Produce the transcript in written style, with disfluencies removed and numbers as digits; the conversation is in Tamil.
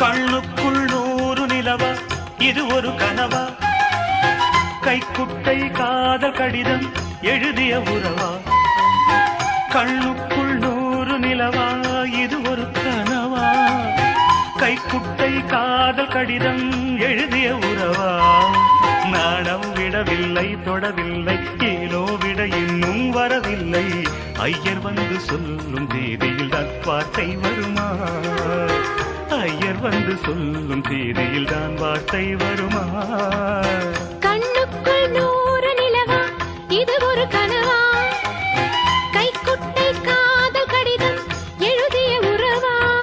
கண்ணுக்குள் 100 நிலவா இது ஒரு கனவா கைக்குட்டை காதல் கடிதம் எழுதிய உறவா கண்ணுக்குள் 100 நிலவா இது ஒரு கனவா கைக்குட்டை காதல் கடிதம் எழுதிய உறவா நாணம் விடவில்லை தொடவில்லை ஏனோ விட இன்னும் வரவில்லை ஐயர் வந்து சொல்லும் தேதியில் தான் வார்த்தை வருமா ஐயர் வந்து சொல்லும் தேதியில் தான் வார்த்தை வருமா கண்ணுக்குள் 100 நிலவா இது ஒரு கனவா